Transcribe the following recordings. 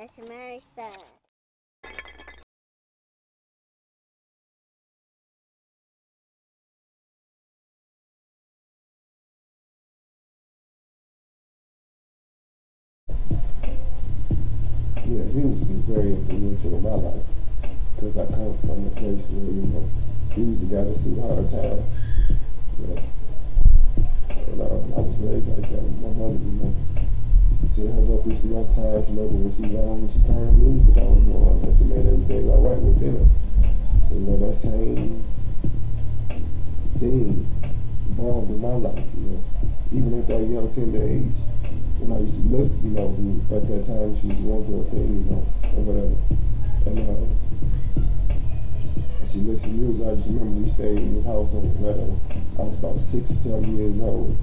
That's my son. Yeah, music is very influential in my life because I come from a place where, music got us through hard times. You know, and I was raised like that with my mother, seeing her go through some rough times, but when she's on, she turned music on, and she made everything all right within her. So, that same thing evolved in my life, even at that young, tender age. When I used to look, at that time she was going through a thing, or whatever. And she listened to music. I just remember we stayed in this house on Red. I was about 6 or 7 years old.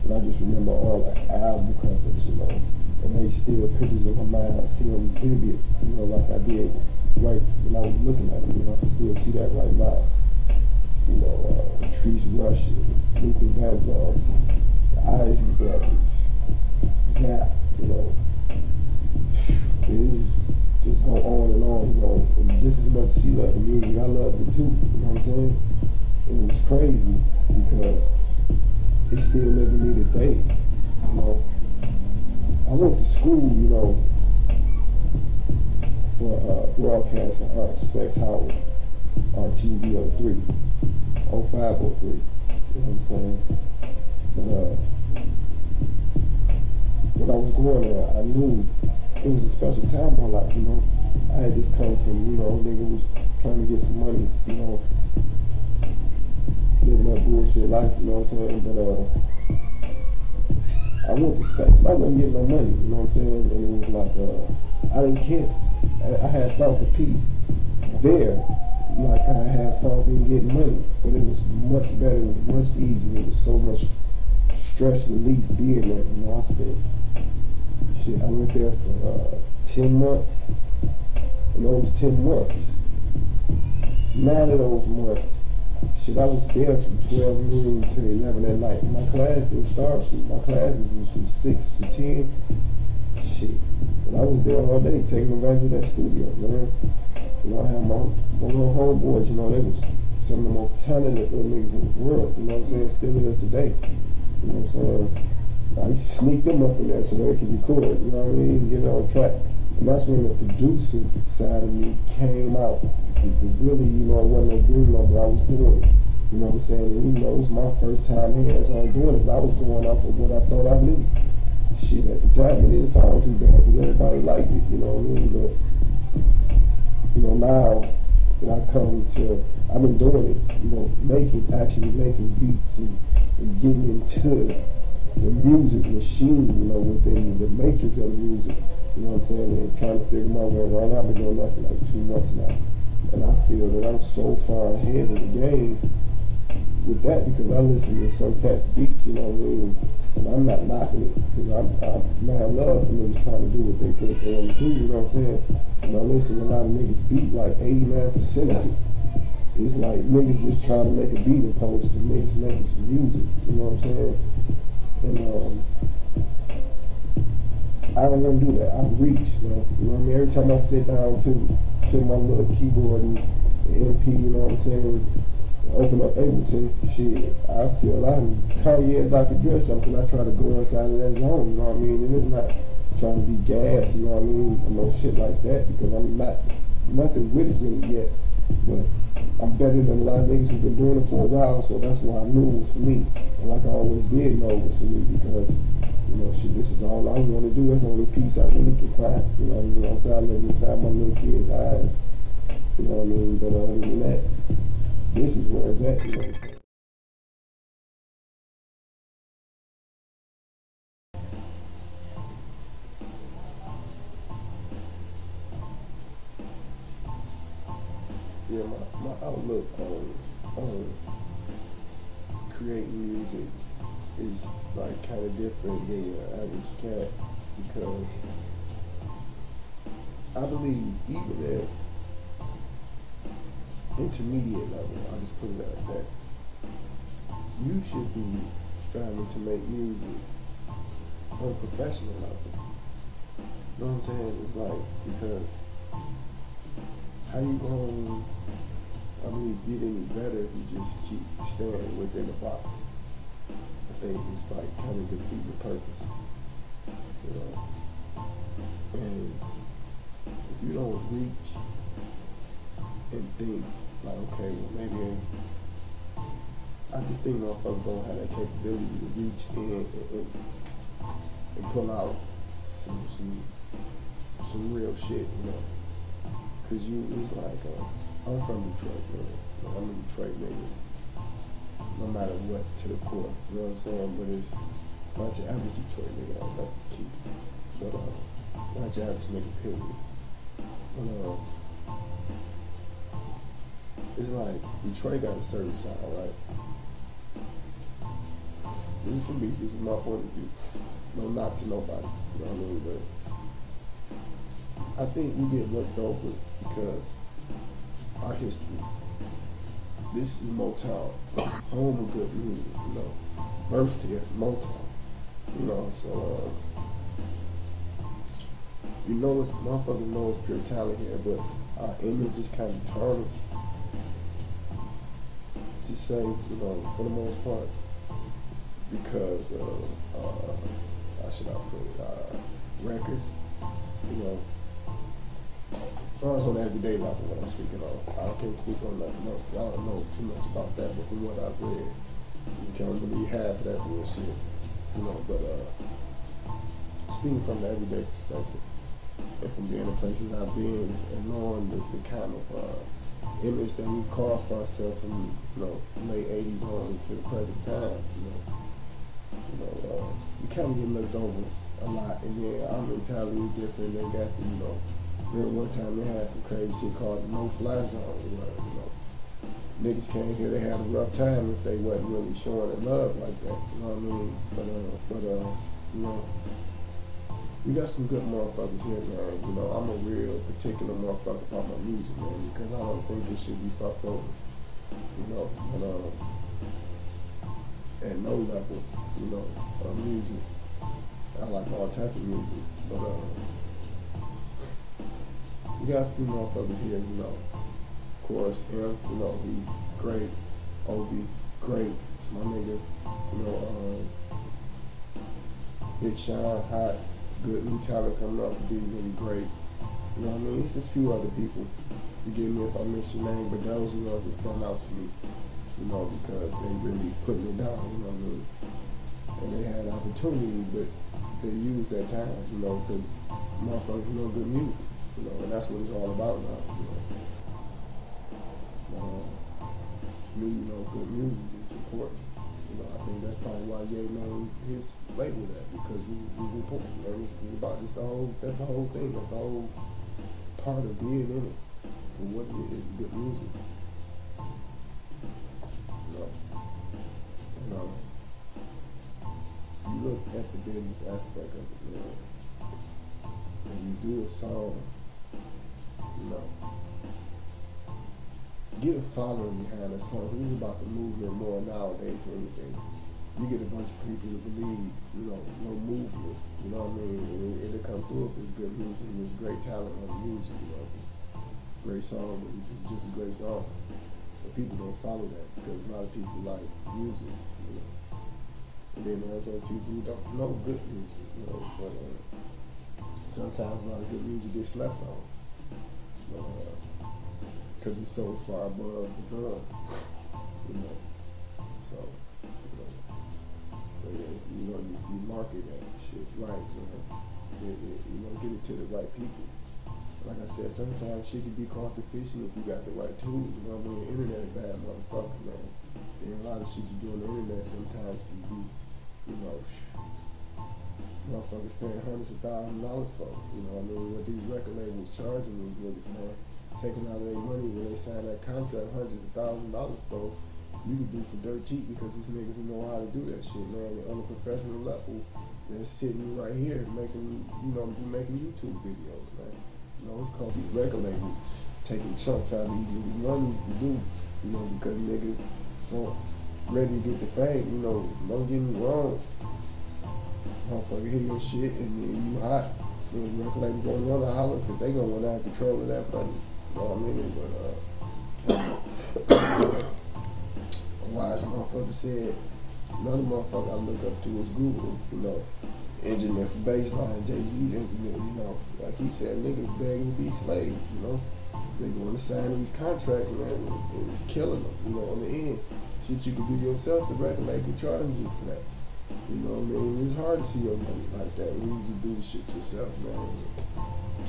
And I just remember all the album covers, and they still pictures in my mind. I see them vivid, like I did right when I was looking at them. I can still see that right now. Patrice Rush, Luther Vandross, the Isley Brothers, Zap, it is just go on and on, and just as much as she loved the music, I loved it too, you know what I'm saying? And it was crazy because it's still living me today, I went to school, for broadcast and art, Specs Howard, RTV 03, 0503, you know what I'm saying? But when I was growing there, I knew it was a special time in my life, I had just come from, nigga was trying to get some money, living that bullshit life, you know what I'm saying? But I went to Specs, I wasn't getting no money, you know what I'm saying? And it was like, I didn't care. I had found the peace there, like I had found in getting money, but it was much better, it was much easier, it was so much stress relief being there, I spent I went there for 10 months. And those 10 months, 9 of those months, I was there from 12 noon to 11 at night. My class didn't start, my classes was from 6 to 10. And I was there all day taking advantage of that studio, man. I had my little homeboys, they was some of the most talented little niggas in the world, you know what I'm saying? Still is today, you know what I'm saying? I used to sneak them up in there so they could record, you know what I mean, get it on track. And that's when the producer side of me came out. It really, it wasn't no dream no more, I was doing it. You know what I'm saying? And it was my first time hands on doing it. I was going off of what I thought I knew. At the time it didn't sound too bad because everybody liked it, you know what I mean? But, now that I've been doing it, actually making beats and getting into the music machine, within the matrix of the music, you know what I'm saying, and trying to figure my way around. I've been doing that for like 2 months now, and I feel that I'm so far ahead of the game with that because I listen to some cats' beats, you know what I mean, and I'm not knocking it because I love for niggas trying to do what they think they want to do, you know what I'm saying, and I listen to a lot of niggas' beat, like 89% of it. It's like niggas just trying to make a beat opposed to niggas making some music, you know what I'm saying? And I don't want to do that. I reach, man. You know what I mean? Every time I sit down to my little keyboard and MP, you know what I'm saying, open up Ableton, I feel I'm Kanye and Dr. Dre something because I try to go inside of that zone, you know what I mean? And it's not trying to be gas, you know what I mean? Or no shit like that because I'm not nothing with it really yet. But I'm better than a lot of niggas who've been doing it for a while, so that's why I knew it was for me. And like I always did know it was for me because, this is all I want to do. That's the only peace I really can find. You know what I mean? Outside living inside my little kid's eyes. You know what I mean? But other than that, this is where it's at, you know what I'm saying? Yeah, my outlook on creating music is like kind of different than your average cat because I believe even at intermediate level, I'll just put it like that, you should be striving to make music on a professional level. know what I'm saying? It's like, because how you gonna, I mean, get any better if you just keep staying within the box? I think it's like kind of defeat the purpose, you know. And if you don't reach and think like, okay, well maybe I just think motherfuckers don't have that capability to reach in and pull out some real shit, you know. Cause it's like, I'm from Detroit, man. I'm a Detroit nigga. No matter what, to the core. You know what I'm saying? But it's not your average Detroit nigga. That's the key. But not your average nigga, period. But it's like Detroit got a certain sound, right? This is for me. This is my point of view. No knock to nobody. You know what I mean? But I think we get looked over because our history. This is Motown, home of good music, you know. Birthed here, Motown, you know. So you know, it's motherfuckers know it's pure talent here, but our image is kind of tarnished. To say, you know, for the most part, because of how should I put it? Records, you know. As far as on the everyday level, what I'm speaking on, I can't speak on nothing else. I don't know too much about that, but from what I've read, you can't believe half of that bullshit, you know. But speaking from the everyday perspective, and from being in places I've been and knowing the kind of image that we've caused for ourselves from, you know, late '80s on to the present time, you know, we kind of get looked over a lot, and then our mentality is different. They got the, you know. Remember one time they had some crazy shit called the no-fly zone, where, you know, niggas came here, they had a rough time if they wasn't really showing their love like that, you know what I mean? But you know, we got some good motherfuckers here, man. You know, I'm a real particular motherfucker about my music, man, because I don't think it should be fucked over, you know. But at no level, you know, of music, I like all type of music, but we got a few motherfuckers here, you know. Of course, him, you know, he great. Obi, great. It's my nigga. You know, Big Sean, hot, good new talent coming up, really great. You know what I mean? It's a few other people. Forgive me if I miss your name, but those are the ones that stand out to me. You know, because they really putting it down, you know what I mean? And they had opportunity, but they used that time, you know, because motherfuckers know good music. You know, and that's what it's all about now, you know. Me, you know, good music is important. You know, I think that's probably why Ye named his label that, because it's important, man. It's about that's the whole thing, that's the whole part of being in it, for what it is, good music. You know, you look at the business aspect of it, man. When you do a song, you know, get a following behind a song. It's about the movement more nowadays than anything. You get a bunch of people to believe, you know, no movement, you know what I mean? And it'll come through if it's good music, if it's great talent on the music, you know, if it's a great song, if it's just a great song. But people don't follow that because a lot of people like music, you know. And then there's other people who don't know good music, you know, but sometimes a lot of good music gets slept on. Because it's so far above the norm, you know. So, you know, you market that shit right, man. You know, get it to the right people. Like I said, sometimes shit can be cost efficient if you got the right tools. You know what I mean? The internet is bad, motherfucker, man. And a lot of shit you do on the internet sometimes can be, you know, motherfuckers paying hundreds of $1,000s for. You know what I mean? What these record labels charging these niggas, man. Taking out their money when they sign that contract, hundreds of $1,000s for, you can do for dirt cheap because these niggas who know how to do that shit, man. On a professional level, they're sitting right here making YouTube videos, man. You know, it's called these record labels taking chunks out of these niggas' money to do, you know, because niggas so ready to get the fame, you know. Don't get me wrong, motherfucker, hear your shit and then you hot. And record label gonna want to holler because they gonna want to have control of that money. You know what I mean? But a wise motherfucker said, another motherfucker I look up to is Google, you know, engineer for baseline, Jay-Z engineer, you know. Like he said, niggas begging to be slaves, you know. They want to sign these contracts, man, and it's killing them, you know, on the end. Shit you can do yourself, the record label charging you for that. You know what I mean? It's hard to see your money like that when you just do the shit yourself, man.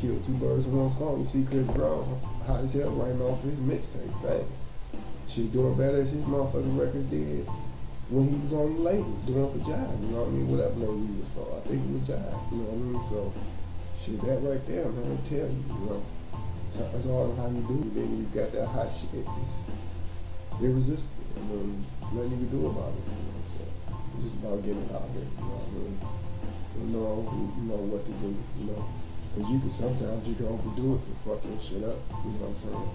Kill two birds with one stone. You see Chris Brown, hot as hell, writing off his mixtape, fame. Shit doing better as his motherfucking records did when he was on the label, doing for Jive, you know what I mean? Whatever label he was for, I think it was Jive, you know what I mean? So, shit, that right there, man, I tell you know. So that's all how you do it. Then you got that hot shit, it's irresistible. I mean, nothing you can do about it, you know, so it's just about getting it out here, you know what I mean? You know what to do, you know? Because you can sometimes overdo it and fuck your shit up, you know what I'm saying?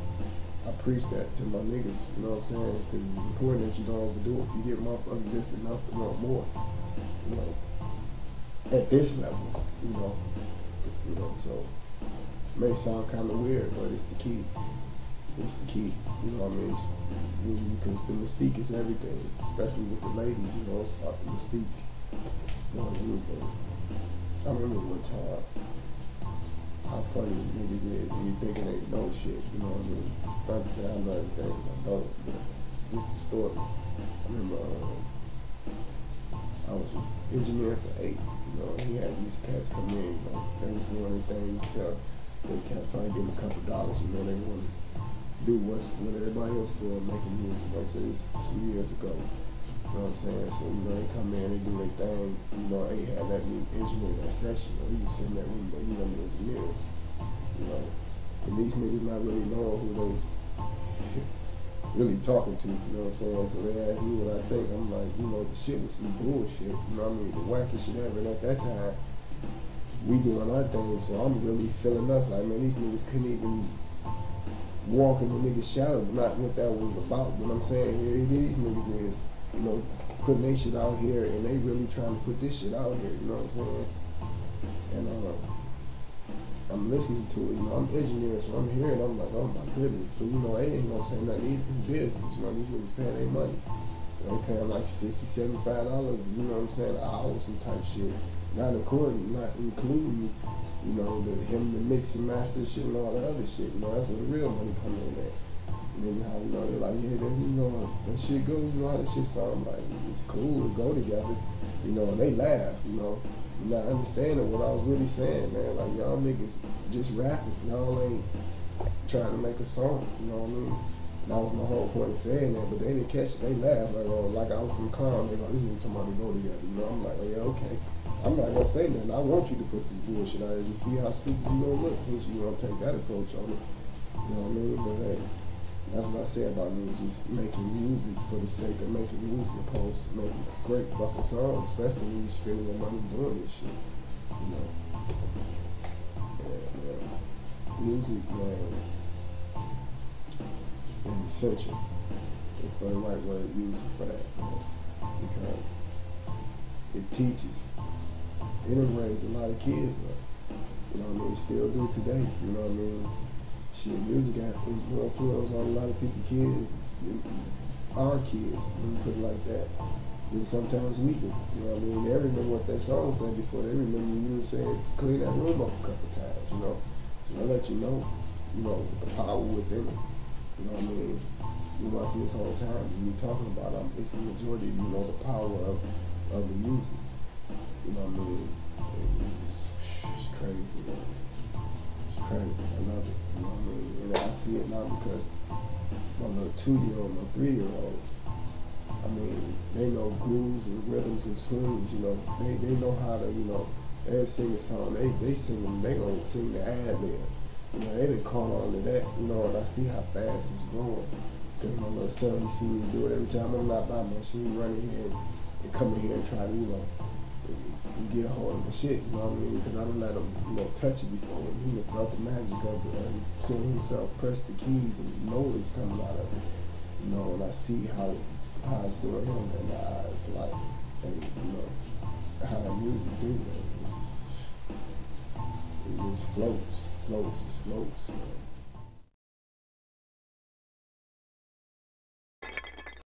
I preach that to my niggas, you know what I'm saying? Because it's important that you don't overdo it. You get motherfuckers just enough to want more, you know? At this level, you know? So it may sound kind of weird, but it's the key. It's the key, you know what I mean? Because the mystique is everything, especially with the ladies, you know, it's about the mystique more than anything. I remember one time how funny the niggas is and you thinking they know shit, you know what I mean? Not to say I know everything, because I don't, but just the story. I remember I was an engineer for 8, you know, and he had these cats come in, you know, they was doing anything, they cats probably give them a couple dollars, you know, they wanted do what everybody else doing, making music. Like I said, this some years ago. You know what I'm saying? So, you know, they come in, they do their thing. You know, they had that me engineer that session. He was sitting there with me, but he wasn't the engineer. You know, and these niggas not really knowing who they really talking to. You know what I'm saying? So they asked me what I think. I'm like, you know, the shit was some bullshit. You know what I mean? The wackest shit ever. And at that time, we doing our thing. So I'm really feeling us. Like, man, these niggas couldn't even walk in the niggas' shadow, not what that was about. But I'm saying, here these niggas is, you know, putting their shit out here, and they really trying to put this shit out here, you know what I'm saying? And I'm listening to it, you know, I'm engineering, so I'm hearing, I'm like, oh my goodness. But you know, they ain't gonna say nothing, it's business, you know, these niggas paying their money. They paying like $60, $75, you know what I'm saying, an hour, some type shit. Not including, you know, the mix and master shit and all that other shit. You know, that's where the real money come in at. And then how, you know, they're like, yeah, then, you know, that shit goes, you know how that shit sound like. It's cool to go together, you know, and they laugh, you know. Not understanding what I was really saying, man. Like, y'all niggas just rapping. Y'all ain't trying to make a song, you know what I mean? That was my whole point of saying that, but they didn't catch it. They laughed like, oh, like I was some clown. They like, this nigga talking about to go together, you know? I'm like, oh yeah, okay. I'm not gonna say nothing. I want you to put this bullshit out there to see how stupid you gonna look since you gonna take that approach on it. You know what I mean? But hey, that's what I say about me, is just making music for the sake of making music opposed to making a great fucking song, especially when you're spending your money doing this shit. You know? Yeah, man. Music, man, is essential. It's for the right word, use it for that, man. Because it teaches. It done raised a lot of kids up. You know what I mean? Still do today. You know what I mean? Shit, music got influence on a lot of people's kids. Our kids, let me put it like that. And sometimes we do. You know what I mean? They remember what that song said before. They remember you saying, clean that room up a couple times, you know? So I let you know, the power within it. You know what I mean? You watching this whole time, and you talking about it's the majority, you know, the power of the music. You know what I mean? It's crazy, man. It's crazy. I love it. You know what I mean? And I see it now because my little 2-year-old, my 3-year-old, I mean, they know grooves and rhythms and swings, you know. They know how to, you know, they sing a song, they sing them, they gonna sing the ad lib. You know, they done caught on to that, you know, and I see how fast it's growing. Because my little son, he see me do it every time I'm not by my shit, he run in here and come in here and try to, you know, get a hold of the shit, you know what I mean? Because I don't let him, you know, touch it before. And he felt the magic of it and seeing himself press the keys and noise coming out of it. You know, and I see how it's doing him, and it's like, hey, you know, how that music do, man. just floats, floats, just floats, man.